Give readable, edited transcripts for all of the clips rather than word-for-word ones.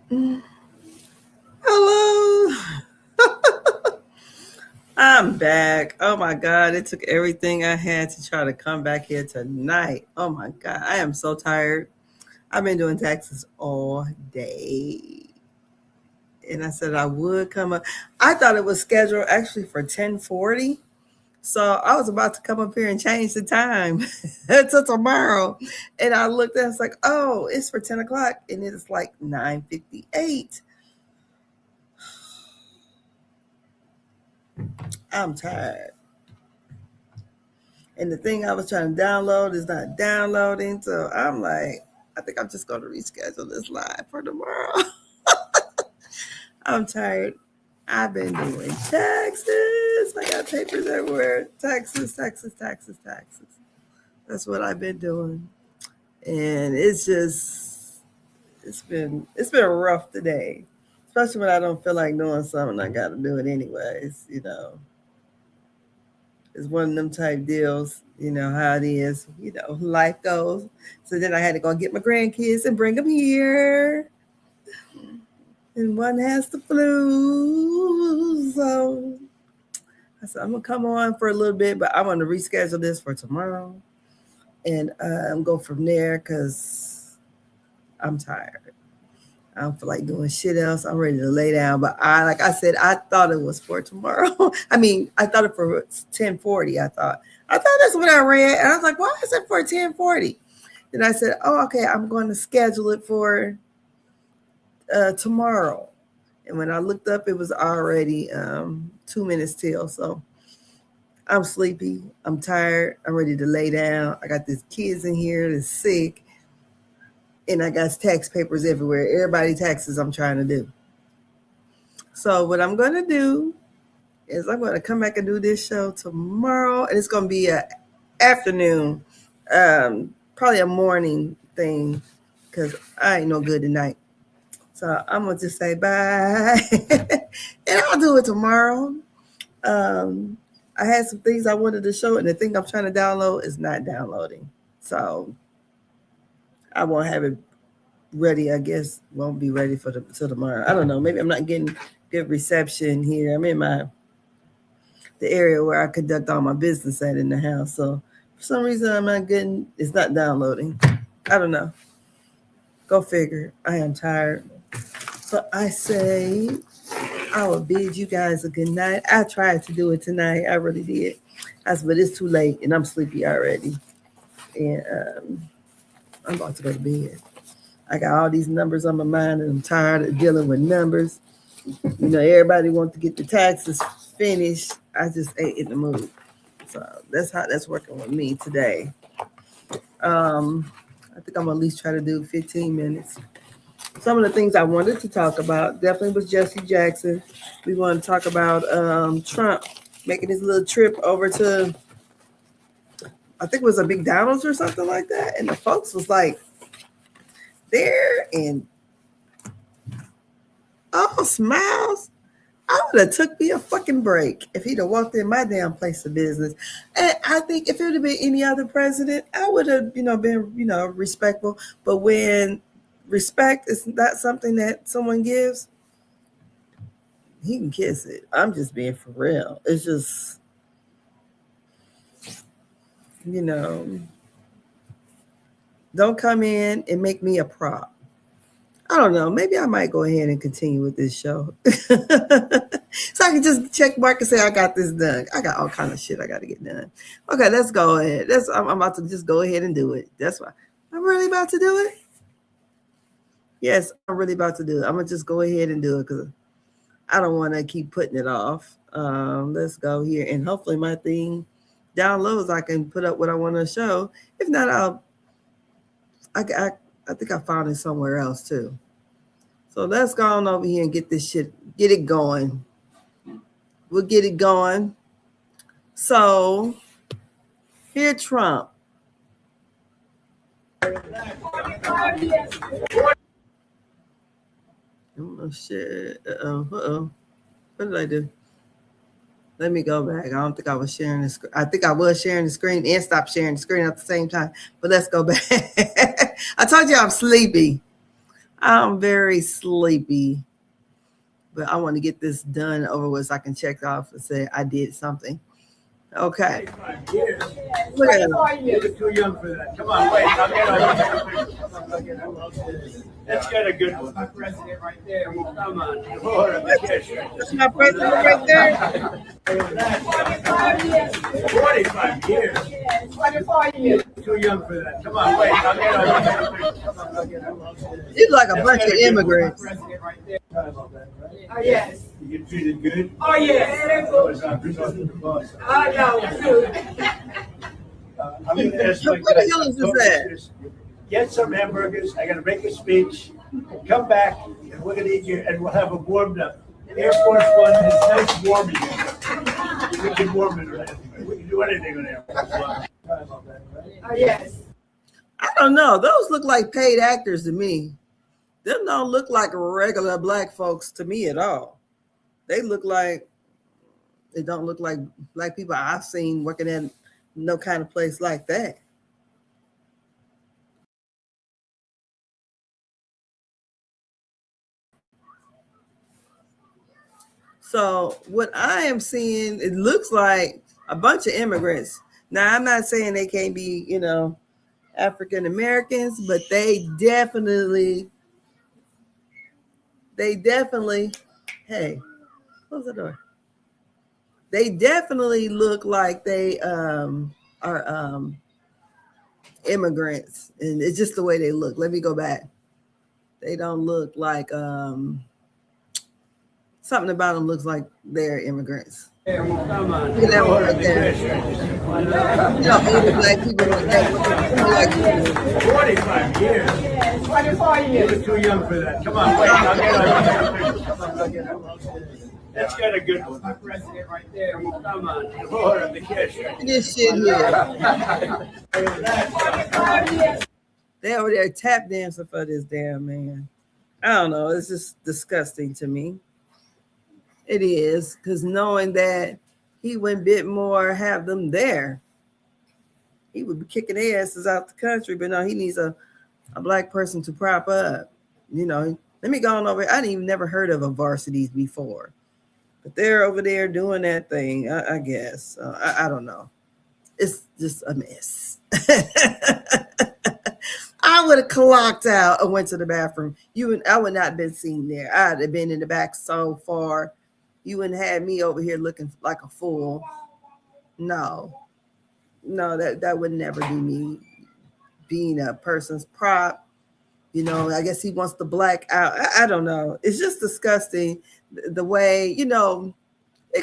Hello. I'm back. Oh my God. It took everything I had to try to come back here tonight. Oh my God. I am so tired. I've been doing taxes all day. And I said I would come up. I thought it was scheduled actually for 10:40. So I was about to come up here and change the time to tomorrow. And I looked at it, it's like, oh, it's for 10 o'clock. And it's like 9:58. I'm tired. And the thing I was trying to download is not downloading. So I'm like, I think I'm just going to reschedule this live for tomorrow. I'm tired. I've been doing taxes. I got papers everywhere. Taxes, taxes, taxes, taxes. That's what I've been doing. And it's been a rough today. Especially when I don't feel like doing something, I got to do it anyways. It's one of them type deals, how it is, life goes. So then I had to go get my grandkids and bring them here. And one has the flu. So I said, I'm going to come on for a little bit, but I want to reschedule this for tomorrow and go from there because I'm tired. I don't feel like doing shit else. I'm ready to lay down. But like I said, I thought it was for tomorrow. I thought it for 10:40. I thought that's what I read. And I was like, why is it for 10:40? Then I said, oh, okay, I'm going to schedule it for tomorrow. And when I looked up, it was already 2 minutes till. So I'm sleepy. I'm tired. I'm ready to lay down. I got these kids in here that's sick. And I got tax papers everywhere. Everybody taxes I'm trying to do. So what I'm going to do is I'm going to come back and do this show tomorrow. And it's going to be an afternoon, probably a morning thing because I ain't no good tonight. So I'm going to just say bye. And I'll do it tomorrow. I had some things I wanted to show, and the thing I'm trying to download is not downloading. So I won't have it ready. I guess won't be ready till tomorrow. I don't know. Maybe I'm not getting good reception here. I'm in the area where I conduct all my business at in the house. So for some reason I'm not getting. It's not downloading. I don't know. Go figure. I am tired. So I say I will bid you guys a good night. I tried to do it tonight. I really did. But it's too late and I'm sleepy already. And I'm about to go to bed. I got all these numbers on my mind and I'm tired of dealing with numbers. Everybody wants to get the taxes finished. I just ain't in the mood. So that's working with me today. I think I'm gonna at least try to do 15 minutes. Some of the things I wanted to talk about definitely was Jesse Jackson. We want to talk about Trump making his little trip over to, I think it was a McDonald's or something like that. And the folks was like, there and smiles. I would have took me a fucking break if he'd have walked in my damn place of business. And I think if it would have been any other president, I would have, been, respectful. But when respect is not something that someone gives, he can kiss it. I'm just being for real. It's just, don't come in and make me a prop. I don't know. Maybe I might go ahead and continue with this show. So I can just check mark and say I got this done. I got all kind of shit I got to get done. Okay, let's go ahead. I'm about to just go ahead and do it. That's why I'm really about to do it. Yes, I'm really about to do it. I'm going to just go ahead and do it because I don't want to keep putting it off. Let's go here. And hopefully my thing downloads. I can put up what I want to show. If not, I think I found it somewhere else too. So let's go on over here and get this shit, get it going. We'll get it going. So here, Trump. Oh shit. Uh-oh. What did I do? Let me go back. I don't think I was sharing the screen. I think I was sharing the screen and stopped sharing the screen at the same time. But let's go back. I told you I'm sleepy. I'm very sleepy, but I want to get this done over with so I can check off and say I did something. Okay. Look at him. You're too young for that. Come on, wait. I'll get over. That's got a good one. My president right there. Come on. That's my president right there. 45 years. 24 years. Too young for that. Come on, wait. I'll get over. He's like a bunch of immigrants. Oh, yes. You get treated good? Oh, yes. I know. I'm going to ask What the hell is this? Get some hamburgers. I got to make a speech. Come back, and we're going to eat you, and we'll have a warmed up. Air Force One is nice warming. We can warm it right. We can do anything on Air Force One. Oh, yes. I don't know. Those look like paid actors to me. Them don't look like regular black folks to me at all. They don't look like black people I've seen working at no kind of place like that. So what I am seeing, it looks like a bunch of immigrants. Now, I'm not saying they can't be, African Americans, but they definitely, hey, close the door. They definitely look like they are immigrants, and it's just the way they look. Let me go back. They don't look like something about them looks like they're immigrants. Come on. Look at that one right there. Black people like that. 45 years. 24 years. You're too young for that. Come on, wait. I'll get over. That's got a good one. My president right there. Come on. The cash. This shit here. They over there tap dancing for this damn man. I don't know. It's just disgusting to me. It is, because knowing that he wouldn't bit more have them there, he would be kicking their asses out the country. But no, he needs a black person to prop up. Let me go on over. I didn't even never heard of a varsities before, but they're over there doing that thing. I guess I don't know. It's just a mess. I would have clocked out and went to the bathroom. I would not have been seen there. I'd have been in the back so far. You wouldn't have me over here looking like a fool. No, that would never be me being a person's prop. I guess he wants to black out. I don't know. It's just disgusting the way, it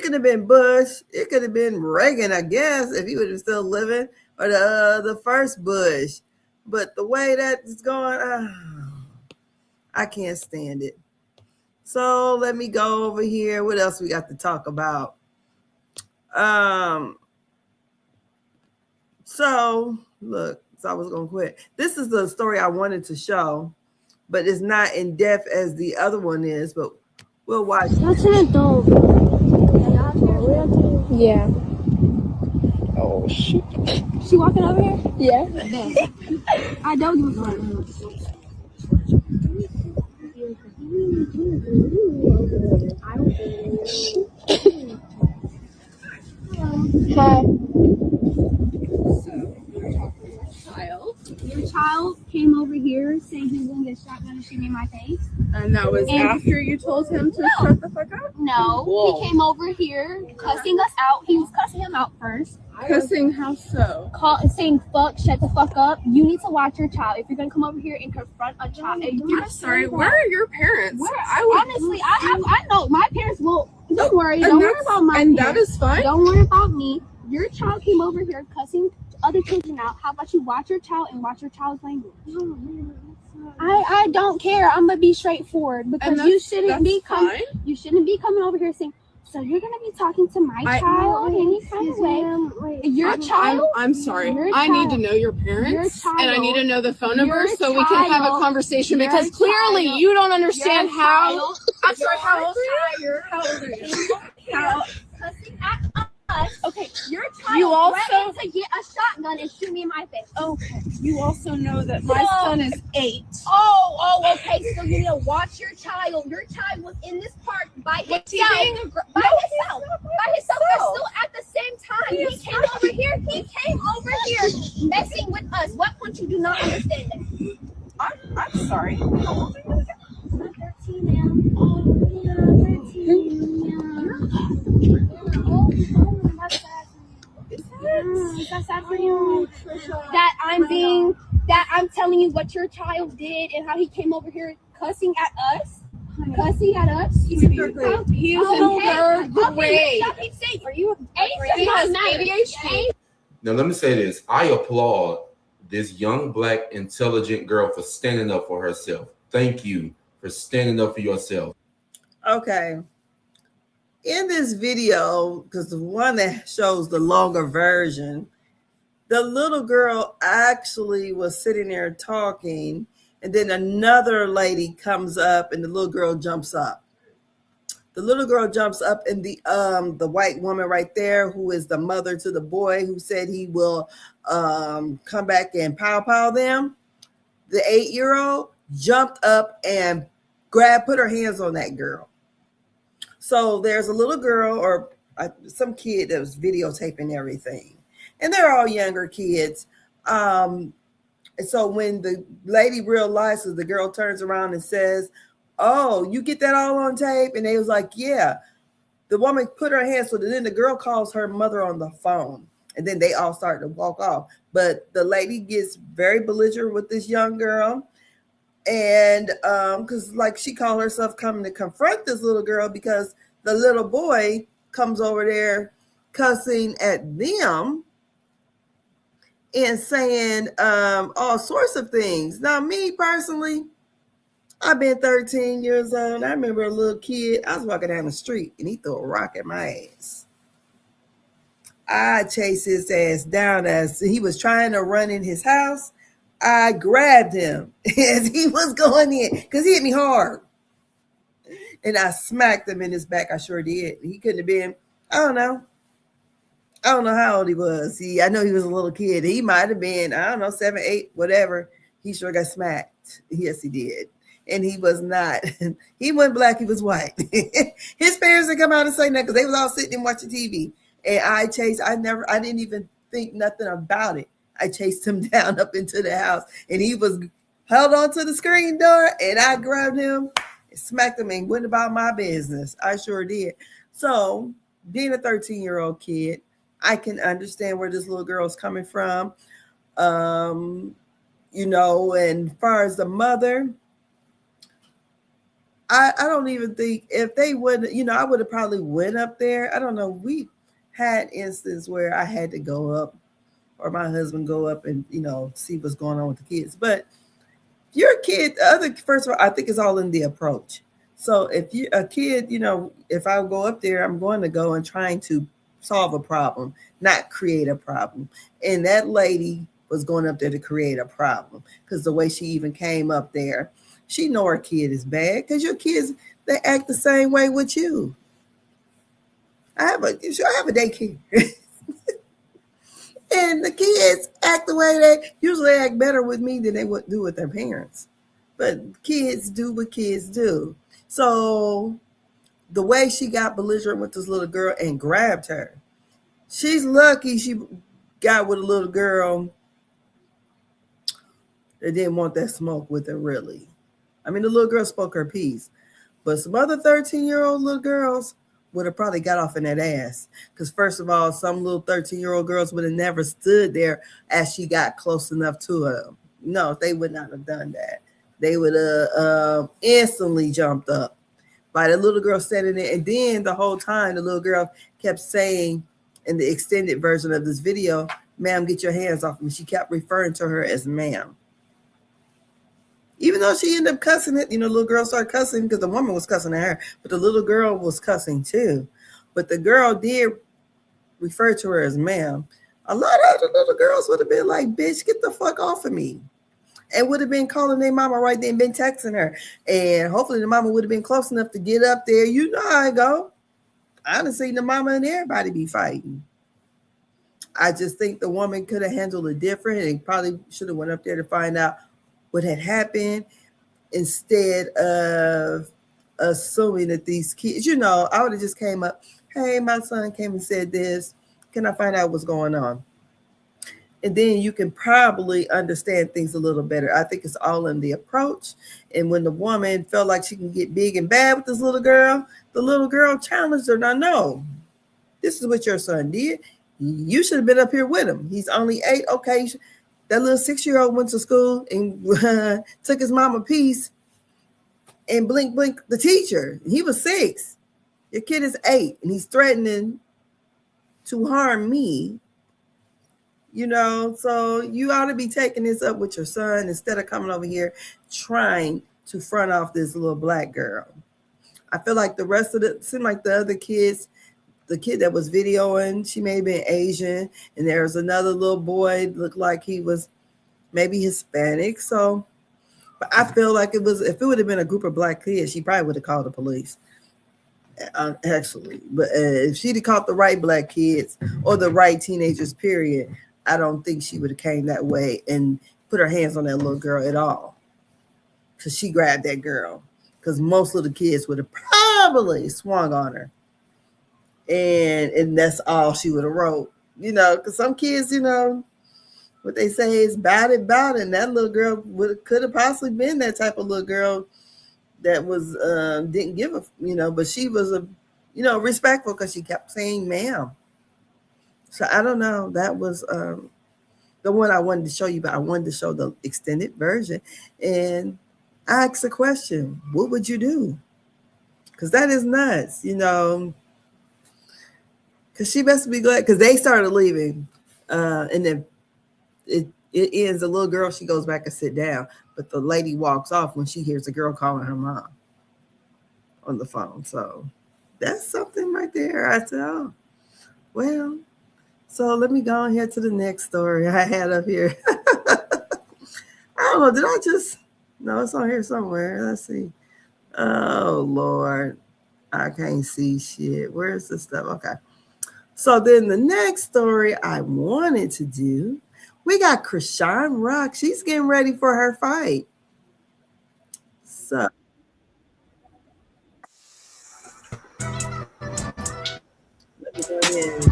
could have been Bush. It could have been Reagan, I guess, if he would have still living, or the first Bush. But the way that is going, I can't stand it. So let me go over here. What else we got to talk about? So look, I was gonna quit. This is the story I wanted to show, but it's not in depth as the other one is. But we'll watch. That's an adult. Yeah. Oh shoot. She walking over here? Yeah. I don't give a fuck. Hi. Your child came over here saying he was gonna get shotgun and shoot me in my face. And that was after you told him to shut the fuck up? No. Whoa. He came over here cussing us out. He was cussing him out first. Cussing how so? Saying fuck, shut the fuck up. You need to watch your child. If you're gonna come over here and confront a child. I'm sorry, where are your parents? Honestly, I know my parents will. Don't worry. Don't worry about my parents. That is fine. Don't worry about me. Your child came over here cussing other children out. How about you watch your child and watch your child's language? I don't care. I'm gonna be straightforward because you shouldn't be coming over here saying, so you're gonna be talking to my child any kind of way. Your child. I'm sorry. I need to know your parents and I need to know the phone number so we can have a conversation because clearly you don't understand how. I'm sorry. How old are you? Cussing at Okay, your child You also- threatened to get a shotgun and shoot me in my face. Okay. You also know that my son is 8. Okay. So you need to watch your child. Your child was in this park by himself. he being By himself. But still at the same time, he came over here. He came over here messing with us. What point you do not understand that? I'm sorry. How old are you again? I'm 13 now. Oh, yeah, 13. That's sad for you. That I'm telling you what your child did and how he came over here cussing at us. He's in 3rd grade. Are you He has ADHD. Now, let me say this. I applaud this young, black, intelligent girl for standing up for herself. Thank you for standing up for yourself. Okay. In this video, because the one that shows the longer version, the little girl actually was sitting there talking, and then another lady comes up and the little girl jumps up. The little girl jumps up, and the white woman right there, who is the mother to the boy who said he will come back and pow them, the 8-year-old jumped up and put her hands on that girl. So there's a little girl or some kid that was videotaping everything. And they're all younger kids. And so when the lady realizes, the girl turns around and says, "Oh, you get that all on tape?" And they was like, "Yeah." The woman put her hands, so then the girl calls her mother on the phone. And then they all start to walk off. But the lady gets very belligerent with this young girl. And because like she called herself coming to confront this little girl because the little boy comes over there cussing at them and saying all sorts of things. Now, me personally, I've been 13 years old. I remember a little kid, I was walking down the street and he threw a rock at my ass. I chased his ass down as he was trying to run in his house. I grabbed him as he was going in because he hit me hard. And I smacked him in his back. I sure did. He couldn't have been, I don't know how old he was. I know he was a little kid. He might have been, 7, 8, whatever. He sure got smacked. Yes, he did. And he was not, he wasn't black, he was white. His parents didn't come out and say nothing because they was all sitting and watching TV. And I didn't even think nothing about it. I chased him down up into the house and he was held onto the screen door and I grabbed him and smacked him and went about my business. I sure did. So being a 13-year-old kid, I can understand where this little girl's coming from. And as far as the mother, I don't even think if they would, I would have probably went up there. I don't know. We had instances where I had to go up or my husband go up and, see what's going on with the kids. But your kid, first of all, I think it's all in the approach. So if you a kid, if I go up there, I'm going to go and trying to solve a problem, not create a problem. And that lady was going up there to create a problem because the way she even came up there, she know her kid is bad because your kids, they act the same way with you. I have a daycare. And the kids act the way they usually act better with me than they would do with their parents. But kids do what kids do. So the way she got belligerent with this little girl and grabbed her, she's lucky she got with a little girl that didn't want that smoke with her, really. I mean, the little girl spoke her piece. But some other 13-year-old little girls would have probably got off in that ass. Because first of all, some little 13-year-old girls would have never stood there as she got close enough to her. No, they would not have done that. They would have instantly jumped up by the little girl standing there. And then the whole time, the little girl kept saying in the extended version of this video, "Ma'am, get your hands off me." She kept referring to her as ma'am. Even though she ended up cussing it, the little girl started cussing because the woman was cussing at her, but the little girl was cussing too. But the girl did refer to her as ma'am. A lot of the little girls would have been like, "Bitch, get the fuck off of me." And would have been calling their mama right there and been texting her. And hopefully the mama would have been close enough to get up there. You know how I go. I done seen the mama and everybody be fighting. I just think the woman could have handled it different and probably should have went up there to find out what had happened instead of assuming that these kids, I would have just came up, hey, my son came and said this. Can I find out what's going on? And then you can probably understand things a little better. I think it's all in the approach. And when the woman felt like she can get big and bad with this little girl, the little girl challenged her. Now, no, this is what your son did. You should have been up here with him. He's only 8. Okay, that little 6-year-old went to school and took his mama piece and blink the teacher. He was 6. Your kid is 8 and he's threatening to harm me. So you ought to be taking this up with your son instead of coming over here trying to front off this little black girl. I feel like the rest of seemed like the other kids, the kid that was videoing, she may have been Asian, and there was another little boy, looked like he was maybe Hispanic. So, but I feel like if it would have been a group of black kids, she probably would have called the police. Actually, but if she'd have caught the right black kids or the right teenagers, period, I don't think she would have came that way and put her hands on that little girl at all. Because she grabbed that girl. Because most little kids would have probably swung on her. And that's all she would have wrote. Because some kids, what they say is bout it. And that little girl could have possibly been that type of little girl that was didn't give a, but she was respectful because she kept saying ma'am. So I don't know. That was the one I wanted to show you, but I wanted to show the extended version. And I asked a question: what would you do? Because that is nuts, Because she must be glad because they started leaving, and then it ends. The little girl, she goes back and sit down, but the lady walks off when she hears the girl calling her mom on the phone. So that's something right there. I said, oh, well. So let me go ahead to the next story I had up here. I don't know. Did I just? No, it's on here somewhere. Let's see. Oh, Lord. I can't see shit. Where's the stuff? Okay. So then the next story I wanted to do, we got Krishan Rock. She's getting ready for her fight. So. Let me go ahead.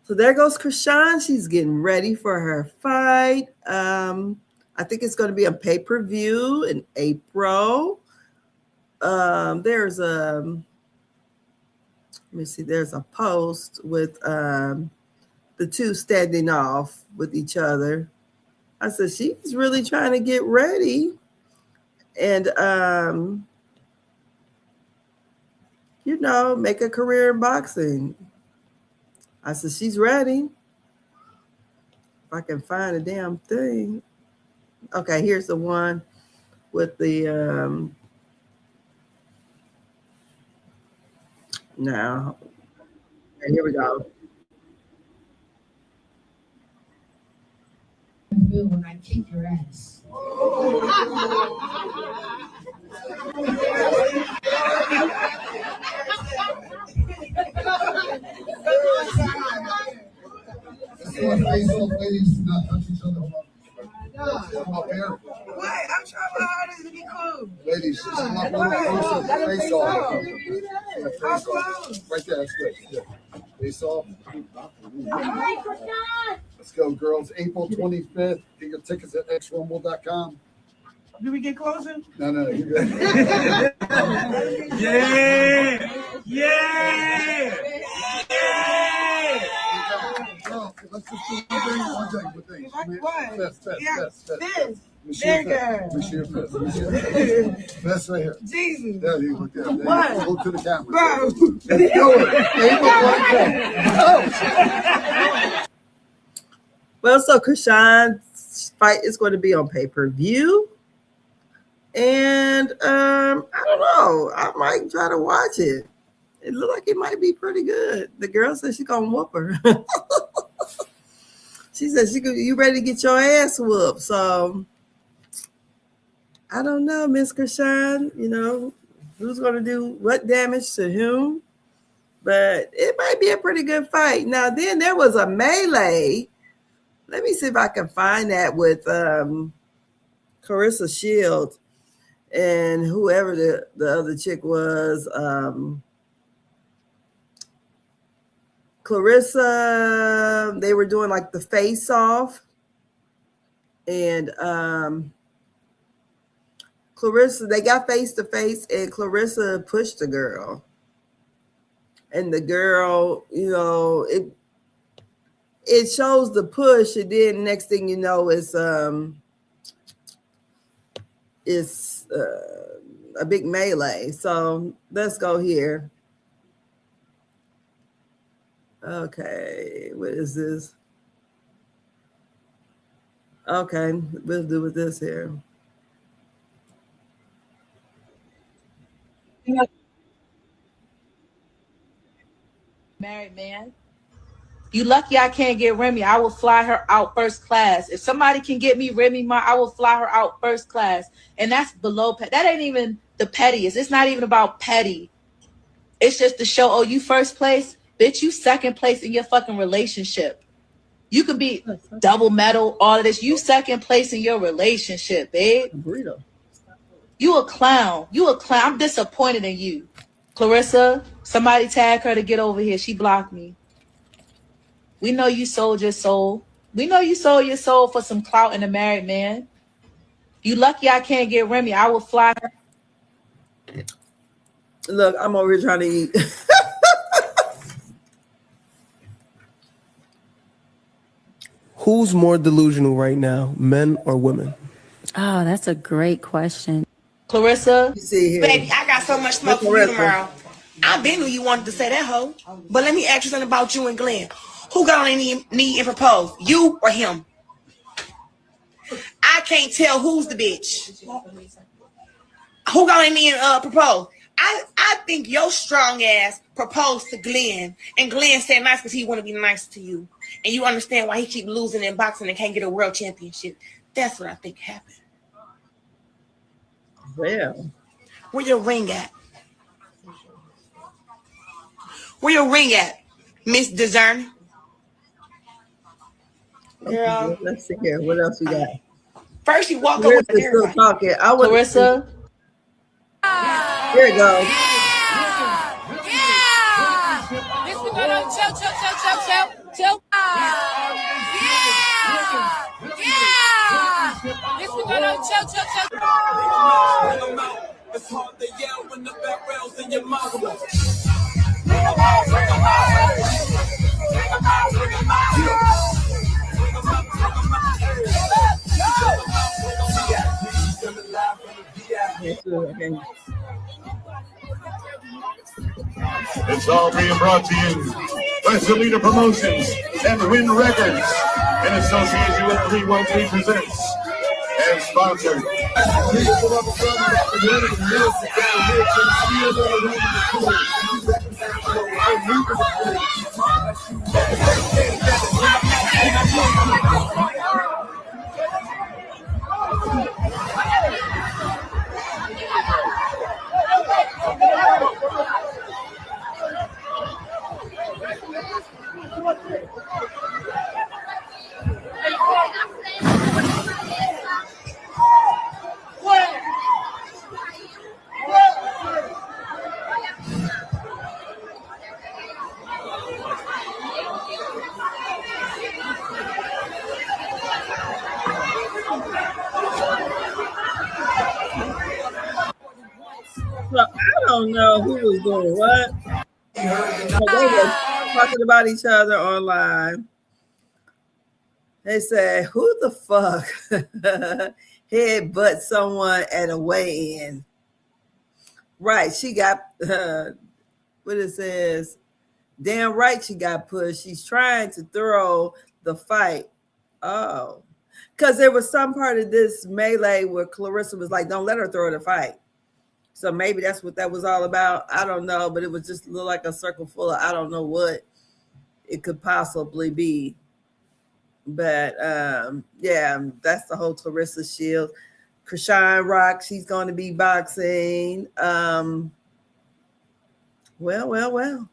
So there goes Krishan. She's getting ready for her fight. I think it's going to be a pay-per-view in April. There's let me see, there's a post with the two standing off with each other. I said, she's really trying to get ready. And, make a career in boxing. I said, she's ready. If I can find a damn thing. Okay, here's the one with the now. Okay, here we go. When I kick your ass. Ladies do not touch each other. Come up here. What? I'm trying my hardest to be cool. Ladies, just come up a little closer. Face off. Right there, that's good. Yeah. Face off. Let's go, girls. April 25th. Get your tickets at xrumble.com. Do we get closer? No, you're good. Yeah! Yeah! Yeah! Well, let's just do one thing. Fist. Bigger. Let me see your fist. Fist right here. Jesus. There you look there. What? Look to the camera. Bro. Let's do it. Well, so Krishan's fight is going to be on pay-per-view. And I don't know. I might try to watch it. It looked like it might be pretty good. The girl said she's going to whoop her. She said, you ready to get your ass whooped? So I don't know, Miss Krishan, you know, who's going to do what damage to whom, but it might be a pretty good fight. Now, then there was a melee. Let me see if I can find that with Clarissa Shields and whoever the other chick was. Clarissa, they were doing like the face off. And Clarissa, they got face to face, and Clarissa pushed the girl. And the girl, you know, it shows the push, and then next thing you know is a big melee. So let's go here. Okay, what is this? Okay, we'll do with this here. Married man. You lucky I can't get Remy. I will fly her out first class. If somebody can get me Remy Ma, I will fly her out first class. And that's below that ain't even the pettiest. It's not even about petty. It's just to show, oh, you first place, bitch, you second place in your fucking relationship. You could be double medal, all of this. You second place in your relationship, babe. Burrito. You a clown. You a clown. I'm disappointed in you. Clarissa, somebody tag her to get over here. She blocked me. We know you sold your soul. We know you sold your soul for some clout and a married man. You lucky I can't get Remy. I will fly her. Look, I'm over here trying to eat. Who's more delusional right now, men or women? Oh, that's a great question. Clarissa. You see here. Baby, I got so much smoke for you tomorrow. I been knew you wanted to say that, hoe. But let me ask you something about you and Glenn. Who got on any knee and proposed? You or him? I can't tell who's the bitch. Who got on any knee and proposed? I think your strong ass proposed to Glenn, and Glenn said nice because he want to be nice to you, and you understand why he keep losing in boxing and can't get a world championship. That's what I think happened. Well, where your ring at? Where your ring at, Miss Discern? Girl, let's see here. What else we got? First, you walk up with the still talking. I want Clarissa. Here it goes. Yeah. This we go to chill. Yeah. This we go to chill. It's hard to yell when the barrel's in your mouth. It's all being brought to you by Selena Promotions and Win Records in association with 313 Presents and sponsored. So I don't know who was doing what. But they were talking about each other online. They said, "Who the fuck headbutt someone at a weigh-in?" Right, she got what it says. Damn right, she got pushed. She's trying to throw the fight. Oh, because there was some part of this melee where Clarissa was like, "Don't let her throw the fight." So maybe that's what that was all about. I don't know, but it was just look like a circle full of I don't know what it could possibly be. But yeah, that's the whole Clarissa Shields. Krishan Rock, she's going to be boxing. Well.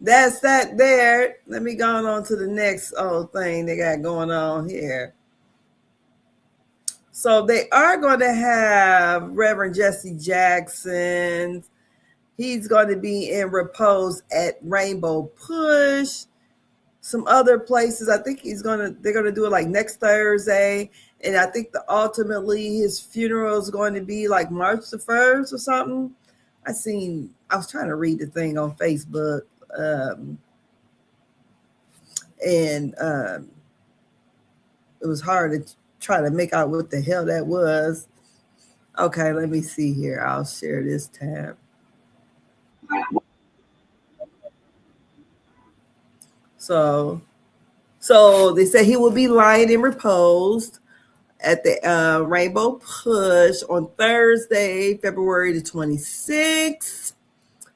That's that there. Let me go on to the next thing they got going on here. So they are going to have Reverend Jesse Jackson. He's going to be in repose at Rainbow Push. Some other places. I think they're gonna do it like next Thursday. And I think ultimately his funeral is going to be like March the 1st or something. I was trying to read the thing on Facebook. And it was hard to try to make out what the hell that was. Okay, let me see here. I'll share this tab. So they say he will be lying in repose at the Rainbow Push on Thursday, February the 26th.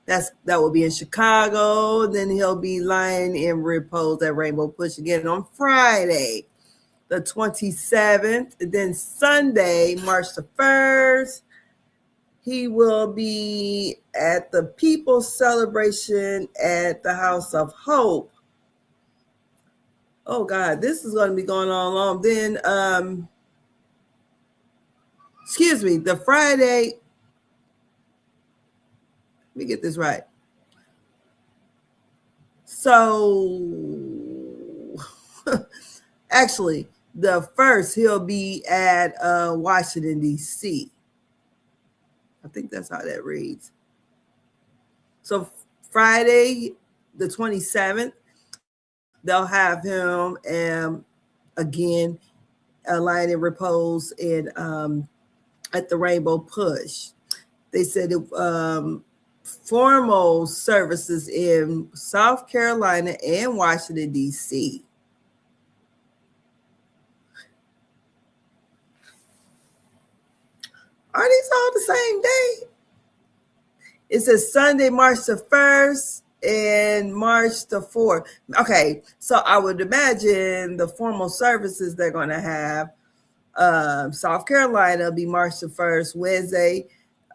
That will be in Chicago. Then he'll be lying in repose at Rainbow Push again on Friday, the 27th. And then Sunday, March the 1st, he will be at the People's Celebration at the House of Hope. Oh God, this is going to be going on long. Then, the Friday. Let me get this right. So, actually, the first he'll be at Washington D.C. I think that's how that reads. So Friday, the 27th, they'll have him again lying in repose in at the Rainbow Push. They said formal services in South Carolina and Washington, D.C. Are these all the same day? It says Sunday, March the 1st and March the 4th. Okay, so I would imagine the formal services they're going to have, South Carolina will be March the 1st, Wednesday,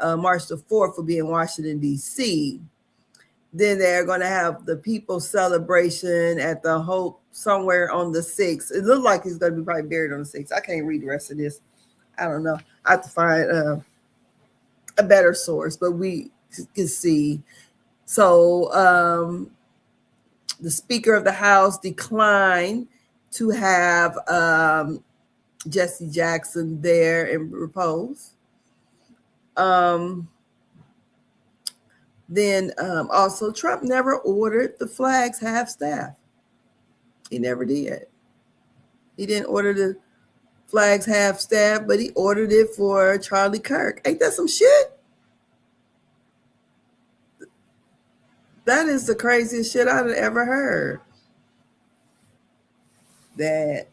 March the 4th will be in Washington, D.C. Then they're going to have the People's Celebration at the Hope somewhere on the 6th. It looks like he's going to be probably buried on the 6th. I can't read the rest of this. I don't know. I have to find a better source, but we can see. So the Speaker of the House declined to have Jesse Jackson there in repose. Then also Trump never ordered the flags half-staff. He never did. He didn't order the flags half-staff, but he ordered it for Charlie Kirk. Ain't that some shit? That is the craziest shit I've ever heard. That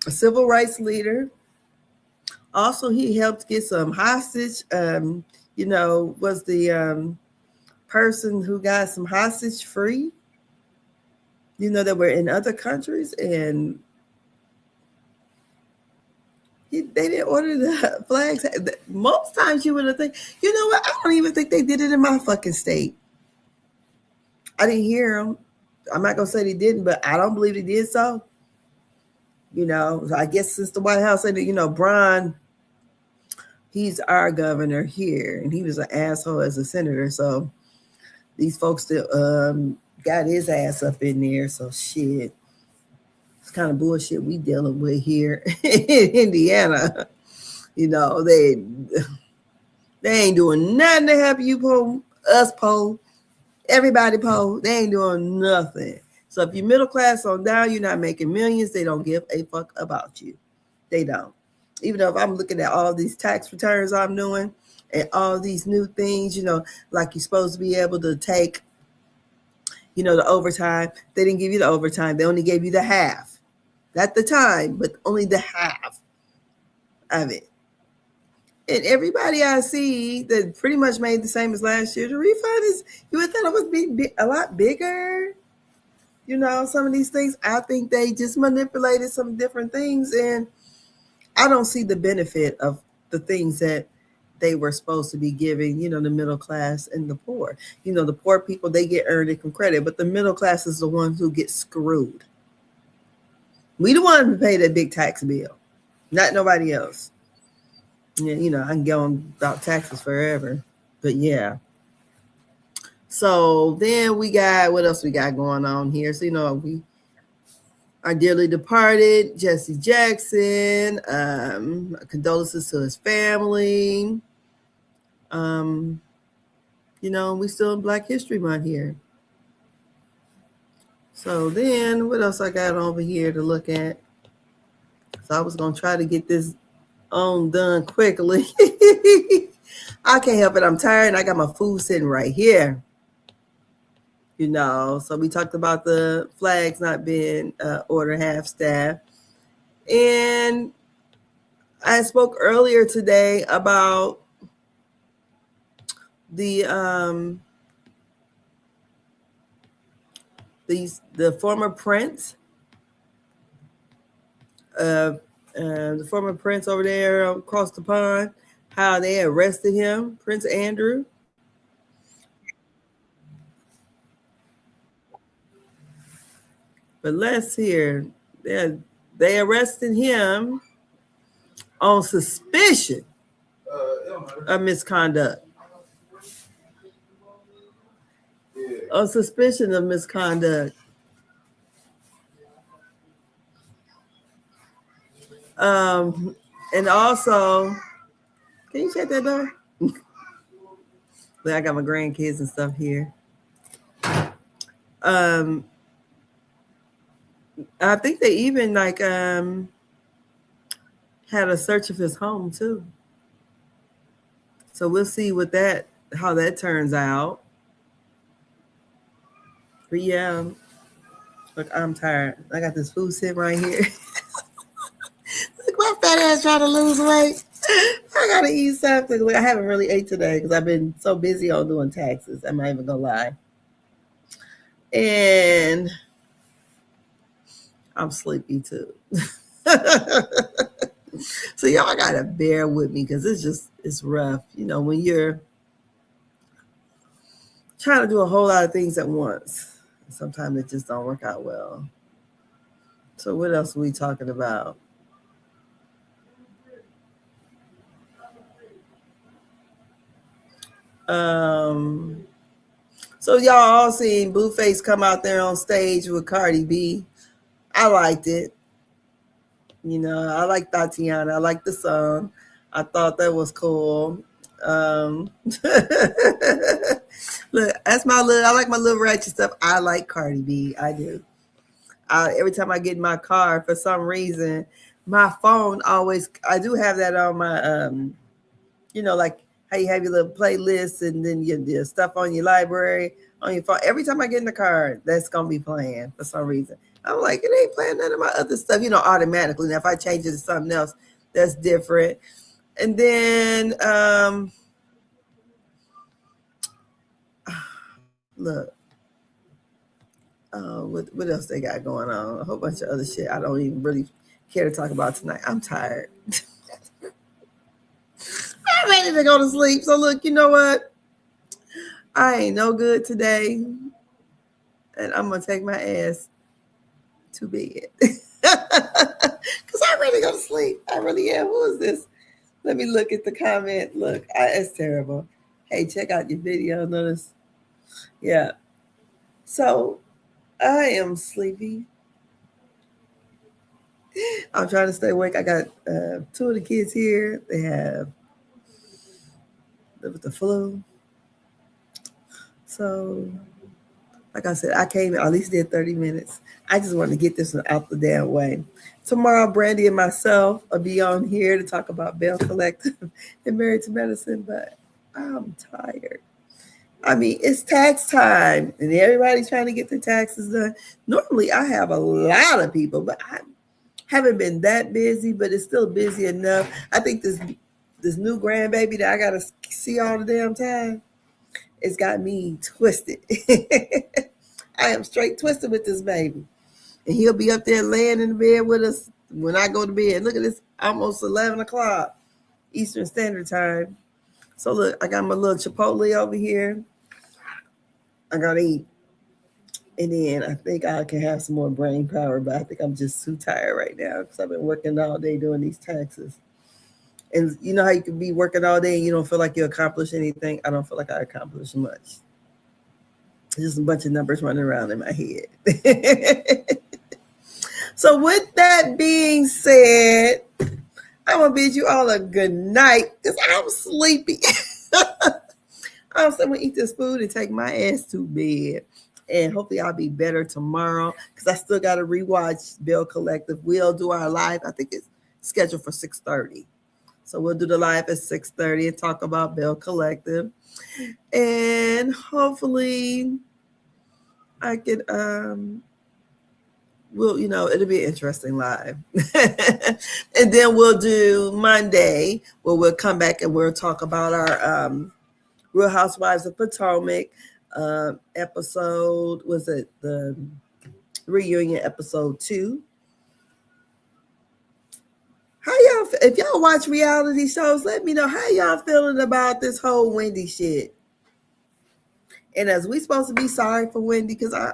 a civil rights leader, also he helped get some hostage, was the person who got some hostage free, that were in other countries, and they didn't order the flags. Most times you would have think, you know what, I don't even think they did it in my fucking state. I didn't hear them. I'm not going to say they didn't, but I don't believe they did so. I guess since the White House said that, Brian, he's our governor here, and he was an asshole as a senator. So these folks still got his ass up in there. So shit, it's kind of bullshit we dealing with here in Indiana. They ain't doing nothing to help you, us, everybody, they ain't doing nothing. So if you're middle class on down, you're not making millions, they don't give a fuck about you. They don't. Even though if I'm looking at all these tax returns I'm doing and all these new things, like you're supposed to be able to take, the overtime. They didn't give you the overtime. They only gave you the half. Not the time, but only the half of it. And everybody I see that pretty much made the same as last year, the refund is, you would think it would be a lot bigger. Some of these things, I think they just manipulated some different things. And I don't see the benefit of the things that they were supposed to be giving, the middle class and the poor. The poor people, they get earned income credit, but the middle class is the ones who get screwed. We the ones who pay that big tax bill, not nobody else. Yeah, I can go on about taxes forever, but yeah. So then we got, what else we got going on here? So, we our dearly departed Jesse Jackson, condolences to his family. We still in Black History Month here. So then what else I got over here to look at? So I was going to try to get this on done quickly. I can't help it. I'm tired and I got my food sitting right here. So we talked about the flags not being ordered half-staff. And I spoke earlier today about the former prince, the former prince over there across the pond, how they arrested him, Prince Andrew. But let's hear, they arrested him on suspicion of misconduct. On suspicion of misconduct. And also, can you check that door? I got my grandkids and stuff here. I think they even had a search of his home too. So we'll see how that turns out. But yeah, look, I'm tired. I got this food sitting right here. Look, my fat ass trying to lose weight. I gotta eat something. I haven't really ate today because I've been so busy on doing taxes. I'm not even gonna lie. And I'm sleepy too. So y'all gotta bear with me because it's rough. When you're trying to do a whole lot of things at once, sometimes it just don't work out well. So what else are we talking about? So y'all all seen Blueface come out there on stage with Cardi B. I liked it. I like Tatiana. I like the song. I thought that was cool. Look, that's I like my little ratchet stuff. I like Cardi B. I do. Every time I get in my car, for some reason, my phone I do have that on my, like how you have your little playlist and then your stuff on your library on your phone. Every time I get in the car, that's going to be playing for some reason. I'm like, it ain't playing none of my other stuff, automatically. Now, if I change it to something else, that's different. And then, look, what else they got going on? A whole bunch of other shit I don't even really care to talk about tonight. I'm tired. I'm ready to go to sleep. So look, you know what? I ain't no good today. And I'm going to take my ass to bed. Because I'm ready to go to sleep. I really am. Who is this? Let me look at the comment. Look, it's terrible. Hey, check out your video. Notice. Yeah. So I am sleepy. I'm trying to stay awake. I got 2 of the kids here. They have the flu. So, like I said, I came at least did 30 minutes. I just wanted to get this one out the damn way. Tomorrow, Brandy and myself will be on here to talk about Bell Collective and Married to Medicine, but I'm tired. I mean, it's tax time and everybody's trying to get their taxes done. Normally, I have a lot of people, but I haven't been that busy, but it's still busy enough. I think this new grandbaby that I got to see all the damn time, it's got me twisted. I am straight twisted with this baby. And he'll be up there laying in the bed with us when I go to bed. Look at this almost 11 o'clock Eastern Standard Time. So look, I got my little Chipotle over here. I gotta eat. And then I think I can have some more brain power, but I think I'm just too tired right now because I've been working all day doing these taxes. And you know how you can be working all day and you don't feel like you accomplish anything? I don't feel like I accomplished much. Just a bunch of numbers running around in my head. So with that being said, I'm gonna bid you all a good night because I'm sleepy. I'm gonna eat this food and take my ass to bed. And hopefully I'll be better tomorrow because I still gotta rewatch Bell Collective. We'll do our live. I think it's scheduled for 6:30. So we'll do the live at 6:30 and talk about Bell Collective. And hopefully I can it'll be an interesting live. And then we'll do Monday where we'll come back and we'll talk about our Real Housewives of Potomac episode. Was it the reunion episode 2? How y'all, if y'all watch reality shows, let me know how y'all feeling about this whole Wendy shit. And as we supposed to be sorry for Wendy, because how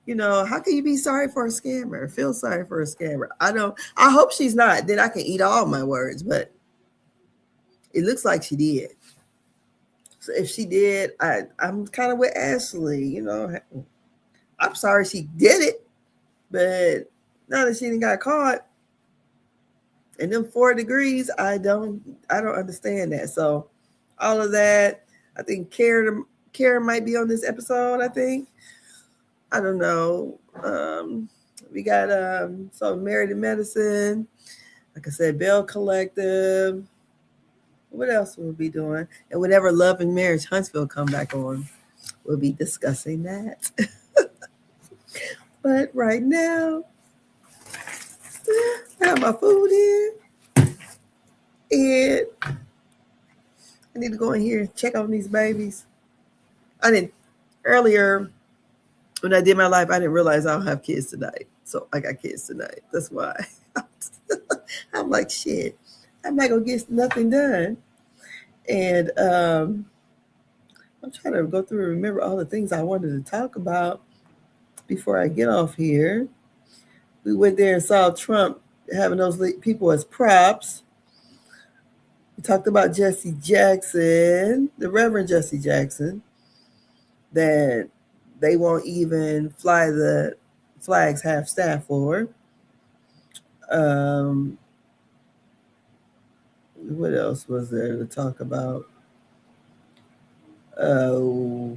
can you be sorry for a scammer? Feel sorry for a scammer. I hope she's not. Then I can eat all my words, but it looks like she did. So if she did, I'm kind of with Ashley, I'm sorry she did it, but now that she didn't got caught and them 4 degrees, I don't understand that. So all of that, I think Karen might be on this episode, I think. I don't know. We got so Married to Medicine, like I said, Bell Collective. What else will we be doing? And whenever Love and Marriage Huntsville come back on, we'll be discussing that. But right now, I have my food in, and I need to go in here and check on these babies. Earlier when I did my life, I didn't realize I don't have kids tonight. So I got kids tonight. That's why. I'm like, shit, I'm not going to get nothing done. And I'm trying to go through and remember all the things I wanted to talk about before I get off here. We went there and saw Trump having those people as props. We talked about Jesse Jackson, the Reverend Jesse Jackson, that they won't even fly the flags half staff for. What else was there to talk about? Oh,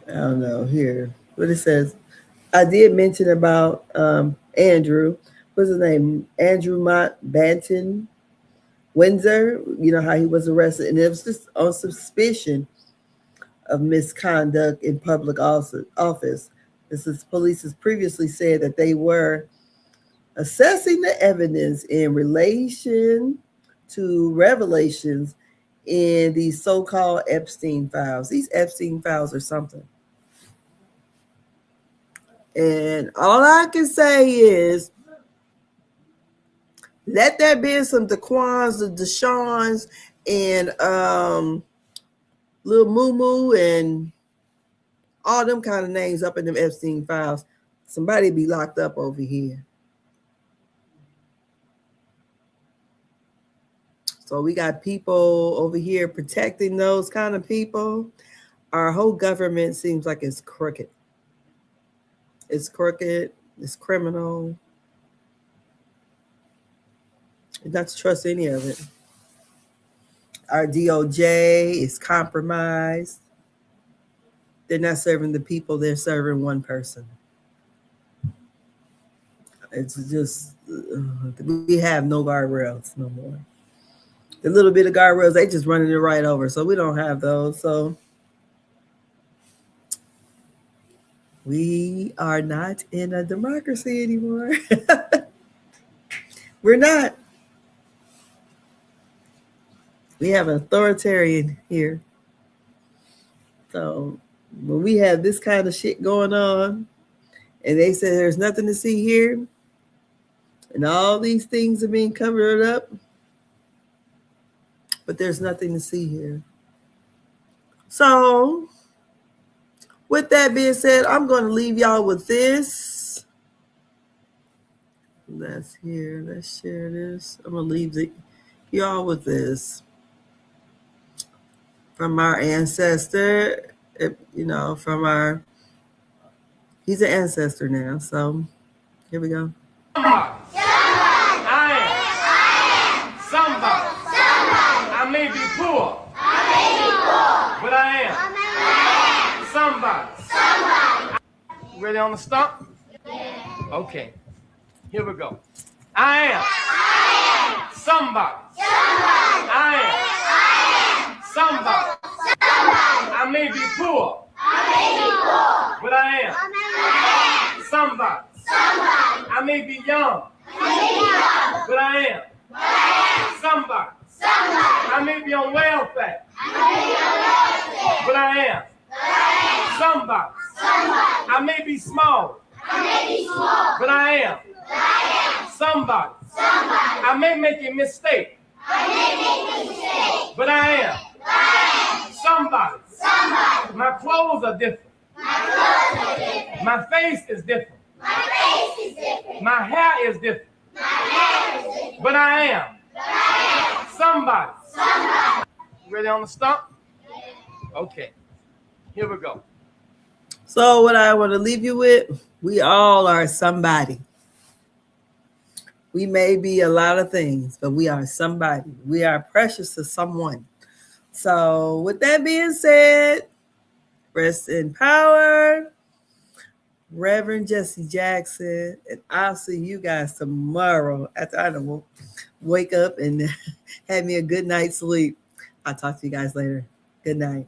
I don't know here. What it says. I did mention about Andrew. What's his name? Andrew Banton Windsor. You know how he was arrested, and it was just on suspicion of misconduct in public office. Police has previously said that they were assessing the evidence in relation to revelations in these so-called Epstein files. These Epstein files are something. And all I can say is, let there be some Daquans, the Deshawns, and Lil Moo Moo, and all them kind of names up in them Epstein files. Somebody be locked up over here. So we got people over here protecting those kind of people. Our whole government seems like it's crooked. It's crooked. It's criminal. Not to trust any of it. Our DOJ is compromised. They're not serving the people. They're serving one person. It's just, we have no guardrails no more. The little bit of guardrails, they just running it right over. So we don't have those. So we are not in a democracy anymore. We're not. We have an authoritarian here. So when we have this kind of shit going on, And they said there's nothing to see here. And all these things are being covered up. But there's nothing to see here. So, with that being said, I'm going to leave y'all with this. Let's share this. I'm going to leave y'all with this. From our ancestor, he's an ancestor now. So, here we go. Somebody. I may be poor. But I am. Somebody. Ready on the stump? Yeah. Okay. Here we go. I am. Somebody. I am. Somebody. I may be poor. But I am. Somebody. I may be young. But I am. Somebody. I may be on welfare. But I am. Somebody. I may be small. But I am. Somebody. I may make a mistake. But I am. Somebody. My clothes are different. My face is different. My hair is different. But I am. Somebody. Ready on the stump? Okay. Here we go. So what I want to leave you with, we all are somebody. We may be a lot of things, but we are somebody. We are precious to someone. So with that being said, rest in power, Reverend Jesse Jackson, and I'll see you guys tomorrow after I don't wake up and have me a good night's sleep. I'll talk to you guys later. Good night.